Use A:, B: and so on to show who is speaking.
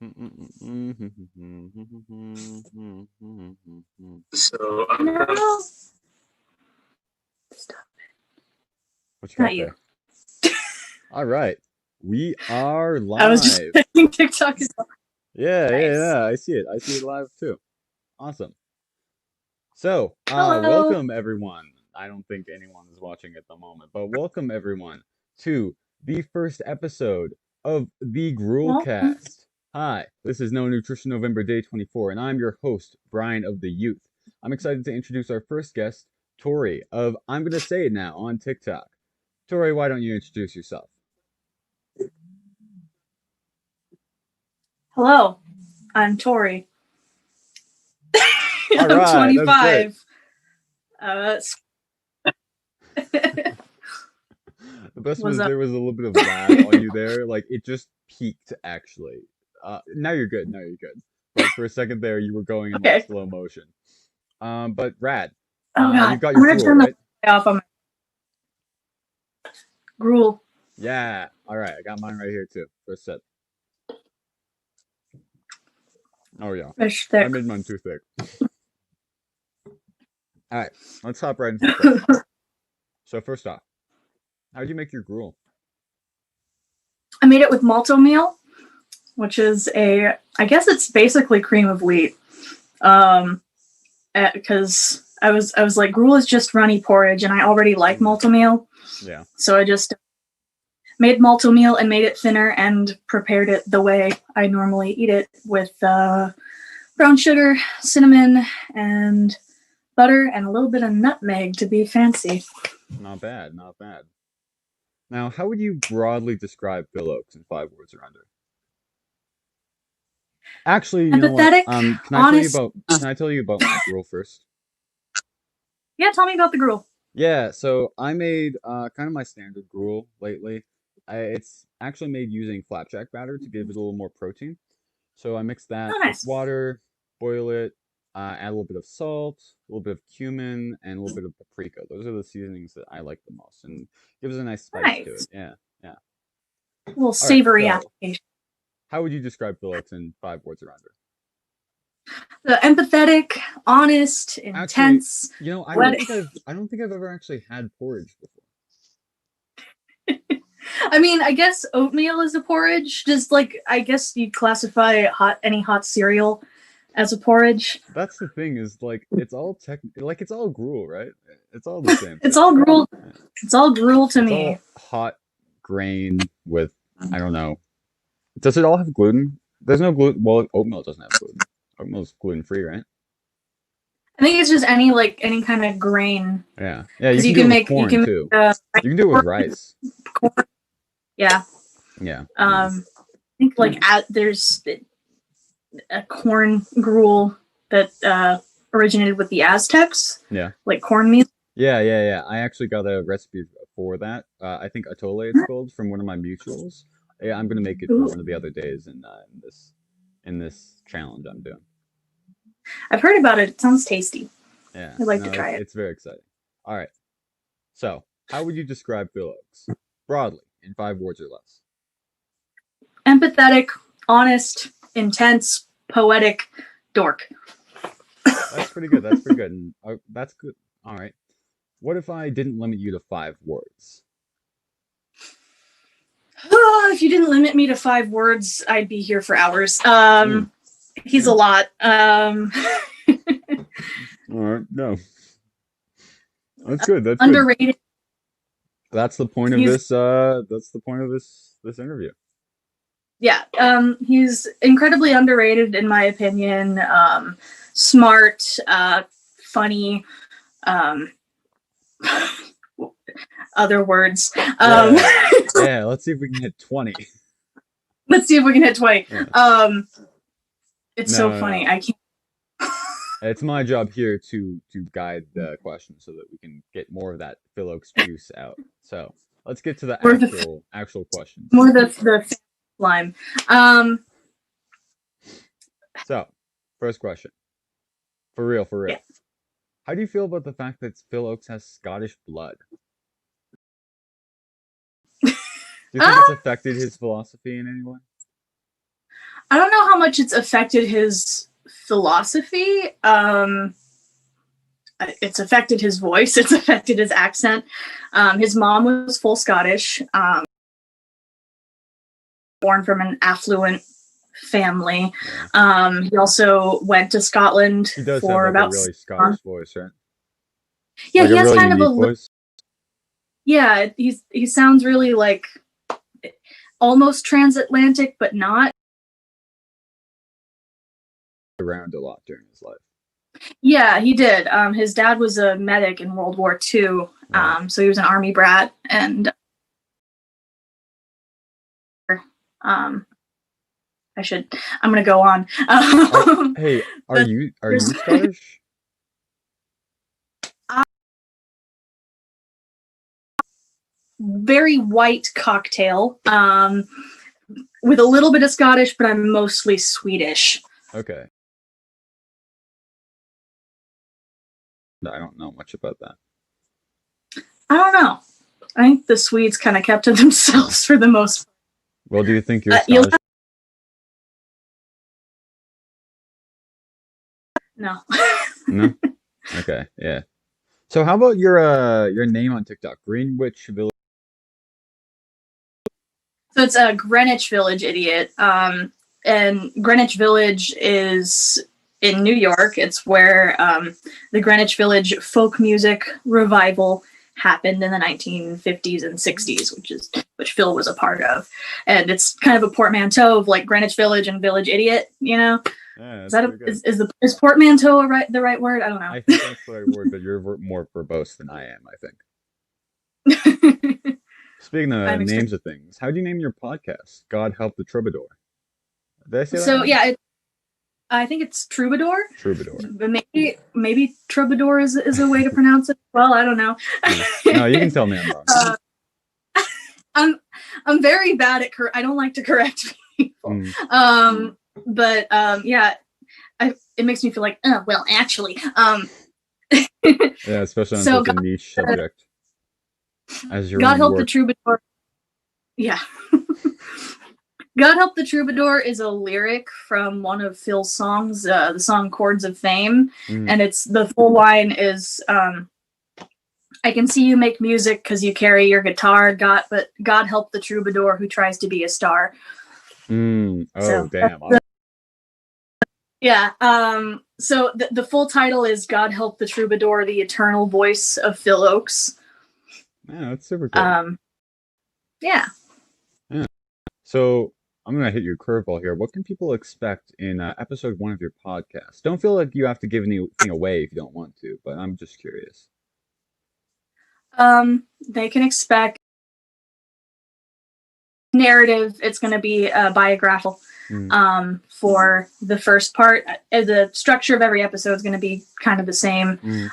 A: So
B: No, stop.
A: what you
B: Not
A: got
B: you.
A: there? All right, we are
B: I was just
A: live.
B: checking TikTok as well.
A: Yeah, yeah,
B: Nice.
A: yeah. I see it. I see it live too. Awesome. So,
B: Hello.
A: welcome everyone. I don't think anyone is watching at the moment, but welcome everyone to the first episode of the Gruel
B: Well,
A: Cast. Hi, this is No Nutrition November Day 24, and I'm your host, Brian of the Youth. I'm excited to introduce our first guest, Tori of I'm Gonna Say It Now on TikTok. Tori, why don't you introduce yourself?
B: hello. I'm Tori.
A: All
B: I'm
A: right, that's great.
B: 25. Uh,
A: The best
B: was
A: was
B: up.
A: there was a little bit of lag on you there. Like it just peaked actually. Now you're good. Now you're good. But for a second there, you were going in like
B: Okay.
A: slow motion. But rad.
B: Oh
A: You
B: God,
A: got
B: I'm
A: your
B: gonna
A: gruel,
B: turn the
A: right?
B: off on my gruel.
A: Yeah. All right. I got mine right here too. First sip. Oh yeah.
B: Fish
A: I
B: thick.
A: made mine too thick. All right. Let's hop right into the questions. So first off, how did you make your gruel?
B: I made it with malto meal, which is I guess it's basically cream of wheat. Um, because I was like, gruel is just runny porridge, and I already like
A: Mm,
B: malto meal,
A: yeah.
B: so I just made malto meal and made it thinner and prepared it the way I normally eat it with brown sugar, cinnamon, and butter, and a little bit of nutmeg to be fancy.
A: Not bad. Not bad. Now, how would you broadly describe Phil Oaks in 5 words or under? Actually, you know what?
B: Empathetic, honest.
A: Can I tell you about my gruel first?
B: Yeah, tell me about the gruel.
A: Yeah, so I made kind of my standard gruel lately. It's actually made using flapjack batter to give it a little more protein. So I mix that
B: Oh,
A: with
B: nice.
A: water, boil it, add a little bit of salt, a little bit of cumin, and a little bit of paprika. Those are the seasonings that I like the most, and gives a nice spice to it.
B: Nice.
A: Yeah, yeah.
B: A little
A: All right,
B: savory
A: so
B: application.
A: how would you describe Phil Oaks in 5 words or under?
B: The empathetic, honest,
A: Actually,
B: intense,
A: don't
B: poetic.
A: think I don't think I've ever actually had porridge before.
B: I mean, I guess oatmeal is a porridge. Just like I guess you'd classify any hot cereal as a porridge.
A: That's the thing is like it's all gruel, right? It's all the same
B: It's
A: thing.
B: all gruel.
A: Yeah.
B: It's all gruel to
A: It's
B: me.
A: all hot grain with I don't know. Does it all have gluten? There's no gluten. Well, oatmeal doesn't have gluten. Oatmeal's gluten free, right?
B: I think it's just any kind of grain
A: Yeah. Yeah, you
B: because
A: can do it with corn too. You can do it with rice.
B: corn. Yeah.
A: Yeah. Yeah.
B: I think like there's a corn gruel that originated with the Aztecs,
A: Yeah.
B: like cornmeal.
A: Yeah, yeah, yeah. I actually got a recipe for that. I think Atole it's called from one of my mutuals. Yeah, I'm gonna make it for
B: Ooh.
A: one of the other days in this challenge I'm doing.
B: I've heard about it. It sounds tasty.
A: Yeah,
B: I'd like to
A: no,
B: try it.
A: it's very exciting. All right. So, how would you describe Phil Oaks broadly in 5 words or less?
B: Empathetic, honest, intense, poetic, dork.
A: That's pretty good. That's pretty good. And, that's good. All right. What if I didn't limit you to 5 words?
B: If you didn't limit me to 5 words, I'd be here for hours.
A: Mm,
B: He's a lot.
A: all right. No, that's good. That's good.
B: Underrated.
A: That's the point of
B: He's
A: this. That's the point of this interview.
B: yeah. He's incredibly underrated in my opinion. Smart, funny. Um, other words.
A: Yeah. Yeah. Let's see if we can hit 20.
B: Let's see if we can hit 20.
A: Yeah.
B: It's
A: No,
B: so
A: no,
B: funny.
A: no.
B: I can't.
A: It's my job here to guide the questions so that we can get more of that Phil Oaks juice out. So let's get to the
B: More the
A: actual questions.
B: more the lime. Um,
A: So, first question. For real, for
B: yeah.
A: real. How do you feel about the fact that Phil Oaks has Scottish blood? Do you think it's
B: Uh,
A: affected his philosophy in any way?
B: I don't know how much it's affected his philosophy. It's affected his voice. It's affected his accent. His mom was full Scottish, born from an affluent family. He also went to Scotland
A: He does
B: for
A: have like
B: about
A: a really Scottish voice, right?
B: Yeah,
A: like
B: he
A: a
B: has
A: really
B: kind of
A: unique voice.
B: Yeah, he sounds really like almost transatlantic, but not.
A: Around a lot during his life.
B: Yeah, he did. His dad was a medic in World War II, so he was an army brat, and I'm gonna go on.
A: Are you Scottish?
B: Very white cocktail, with a little bit of Scottish, but I'm mostly Swedish.
A: Okay. I don't know much about that.
B: I don't know. I think the Swedes kind of kept to themselves for the most part.
A: Well, do you think you're Scottish?
B: No.
A: No? Okay, yeah. So how about your name on TikTok? Greenwich Village.
B: So it's a Greenwich Village idiot. And Greenwich Village is in New York. It's where the Greenwich Village folk music revival happened in the 1950s and 60s, which Phil was a part of. And it's kind of a portmanteau of like Greenwich Village and Village Idiot, you know?
A: Yeah,
B: is portmanteau the right word? I don't know.
A: I think that's the right word, but you're more verbose than I am, I think. Speaking of names of things, how do you name your podcast? God Help the Troubadour. Did I say that?
B: So yeah, I think it's Troubadour.
A: Troubadour.
B: But maybe Troubadour is a way to pronounce it. Well, I don't know.
A: No, you can tell me I'm wrong.
B: I'm very bad at I don't like to correct people. But yeah, it makes me feel like, oh, well, actually.
A: Yeah, especially on such a niche subject. As your
B: God Help the Troubadour. Yeah. God Help the Troubadour is a lyric from one of Phil's songs, the song Chords of Fame. And the full line is, I can see you make music because you carry your guitar, but God help the troubadour who tries to be a star.
A: Damn.
B: Yeah. So the full title is God Help the Troubadour, the eternal voice of Phil Oakes.
A: Yeah, that's super cool.
B: Yeah.
A: So I'm going to hit you a curveball here. What can people expect in episode 1 of your podcast? Don't feel like you have to give anything away if you don't want to, but I'm just curious.
B: They can expect narrative. It's going to be biographical. For the first part, the structure of every episode is going to be kind of the same.